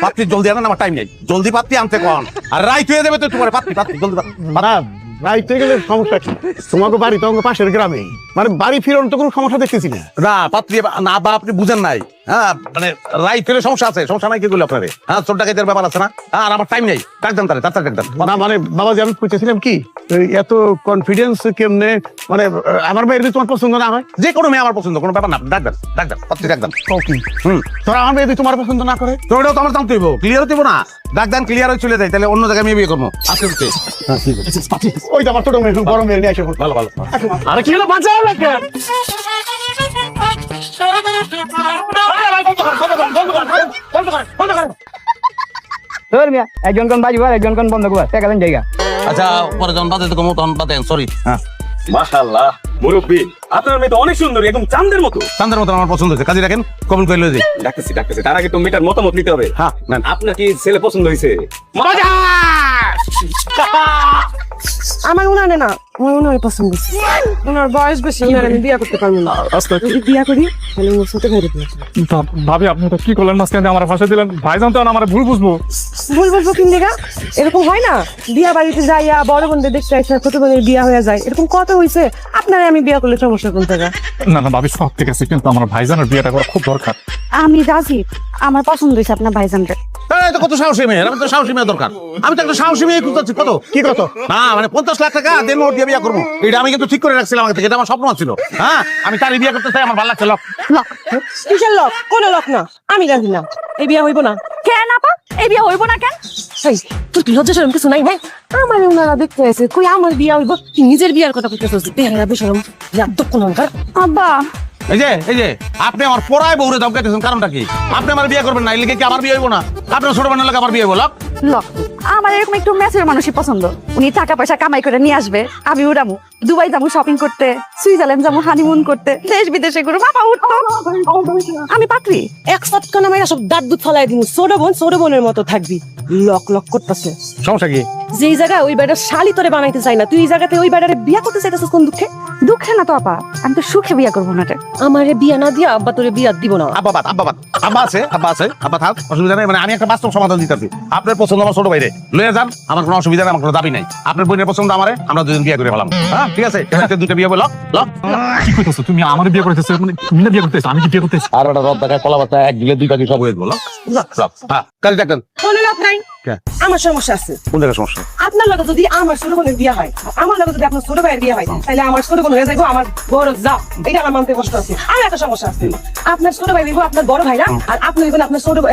পাত্রী জলদি আনেন, আমার টাইম নেই। জলদি পাত্রী আনতে কোন, আর রাইট হয়ে যাবে তো তোমার। পাত্রী পাত্রী জলদি রাইতে গেলে সমস্যা কি? তোমাকে বাড়ি তো আমাকে পাশের গ্রামে, মানে বাড়ি ফিরানোর তো কোনো সমস্যা দেখতেছি না। না পাত্রী না, বা আপনি বুঝেন নাই। হ্যাঁ মানে রাইট ফেলে সমস্যা আছে, সমস্যা নাই কি করলে আপনার? হ্যাঁ চোর ডাকাতের ব্যাপার আছে না, আর আমার টাইম নেই। ডাকতাম তাহলে তাড়াতাড়ি ডাকতাম না মানে বাবাজি আমি বুঝতেছিলাম কি এত কনফিডেন্স কেমনে, মানে আমার মেয়ের যদি তোমার পছন্দ না হয়? যে কোনো মেয়ে আমার পছন্দ, কোনো ব্যাপার না। ডাকবেন ডাকবেন পাত্রী ডাকবেন। তোরা আমার মেয়ে যদি তোমার পছন্দ না করে? তো ওটাও তো আমার জানতে হইব, ক্লিয়ার হতে না। ডাকদান ক্লিয়ার হয়ে চলে যায়, তাহলে অন্য জায়গায় মেয়ে বিয়ে করবো। আজকে ওই তো আমার ছোট মেয়ে, বড় মেয়ে নিয়ে আসে। ভালো ভালো। আরে কি হলো বাঁচা লাগে? একজন কোন বাজিবার, একজন কোন বন্ধ করবার, টাকা দেন জায়গা। আচ্ছা পরে যখন বাজে তো কমো তখন বাজেন, সরি। হ্যাঁ মাশাআল্লাহ মুরব্বি, আপনার মেয়ে তো অনেক সুন্দর, একদম চাঁদের মতো। চান্দের মতন আমার পছন্দ হয়েছে, কাজে রাখেন, কবুল করে লয়ে যাই। ডাকতেছি। তার আগে তো মেয়েটার মতামত নিতে হবে। হ্যাঁ নেন। আপনার কি ছেলে পছন্দ হয়েছে? আমার উনানে না, আমার উনারে পছন্দ হয়েছে। উনার বয়স বেশি, উনার আমি বিয়ে করতে পারবো না। যদি বিয়ে করি তাহলে ওর সাথে বাইরে ভাবি আপনি তো কি করলেন, মাঝখানে আমার ফাঁসে দিলেন। ভাইজান তো আমার ভুল বুঝবো। ভুল বলবো কিন দেখা? এরকম হয় না, বিয়া বাড়িতে যাইয়া বড় বোনদের দেখতে আসে, ছোট বোনের বিয়া হয়ে যায়, এরকম কত হয়েছে। আপনারা আমি বিয়ে করলে সমস্যা কোন জায়গা? না না ভাবি সব ঠিক আছে, কিন্তু আমার ভাইজানের বিয়েটা করা খুব দরকার। আমি রাজি, আমার পছন্দ হয়েছে আপনার ভাইজানকে। তো কত সাহসী মেয়ে, আমি তো সাহসী মেয়ে দরকার। আমি তো একটা সাহসী মেয়ে খুঁজছি। কত কি কত? না মানে 50 লাখ টাকা দেন মোট দিয়ে বিয়ে করবো, এটা আমি কিন্তু ঠিক করে রাখছিলাম আগে থেকে, এটা আমার স্বপ্ন ছিল। হ্যাঁ আমি তারই বিয়ে করতে চাই, আমার ভালো লাগছে। কিসের লোক? কোন লোক না, আমি রাজি না, এই বিয়া হইব না। কেন আপা, এই বিয়ে হইব না কেন? এই, তোর কি লজ্জা শরম কিছু নাই? হ্যাঁ আমার ওনারা দেখতে আছে, কই আমার বিয়া হইব? তুই নিজের বিয়ার কথা কইতেছিস, বেহারা বেশরম একদম অহংকার। আব্বা এই যে আপনি আমার পড়ায় বউরে ধমকাইতেছেন, কারণটা কি? আপনি আমার বিয়ে করবেন না, এর লিগে কি আমার বিয়ে হইব না? আপনার ছোট বোনের লাগে আমার বিয়ে হইব? আমার এরকম একটু ম্যাচের মানুষই পছন্দ। উনি টাকা পয়সা কামাই করে নিয়ে আসবে, আমি উড়ামু, দুবাই যাবো শপিং করতে, সুইজারল্যান্ড যাবো হানিমুন করতে, দেশ বিদেশে ঘুরবো, বাবা উঠতো। আমি পাত্রী এক সৎকানা মাইরা সব দাঁত দুধ ফলাই দিমু, ছোট বোনের মতো থাকবি। লক লক করতেছে। সমস্যা কি? যেই জায়গায় ওই বেটার শালি তোরে বানাইতে চাই না, তুই এই জায়গাতে ওই বেটারে বিয়া করতে চাইতেছিস কোন দুঃখে? দুঃখে না তো আপা, আমি তো সুখে বিয়ে করবো না। আমারে বিয়া না দিয়া আব্বা তোরে বিয়া দিব না। আব্বা থাক, অসুবিধা নেই। মানে আমি একটা বাস্তব সমাধান দিতেছি। আপনার পছন্দ আমার ছোট ভাইরে লয়ে যান, আমার কোনো অসুবিধা নেই, আমার কোনো দাবি নাই। আপনার বোনের পছন্দ আমারে, আমরা দুজন বিয়ে করে ফেলাম। হ্যাঁ ঠিক আছে, দুটো বিয়ে বলো। কি কইতেছো তুমি? আমার বিয়ে করতেছো মানে তুমি না বিয়ে করতেছো, আমি কি বিয়ে করতেছি? আর ওটা রদ দেখা কলা পাতা এক দিলে দুই পাখি সব হয়ে বলো। হ্যাঁ কাজে দেখেন। কোনো লাভ নাই, আমার সমস্যা আছে। কোন জায়গায় সমস্যা? আপনার লগে যদি আমার ছোট বোনের বিয়ে হয়, আমার লগে যদি আপনার ছোট ভাইয়ের বিয়ে হয়, তাহলে আমার ছোট বোন হয়ে যাবো আমার বড় যা। এটা আমার মানতে কষ্ট আছে। আর একটা সমস্যা আছে, আপনার ছোট ভাই হইবো আপনার বড় ভাই না, আর আপনি হইবেন আপনার ছোট ভাই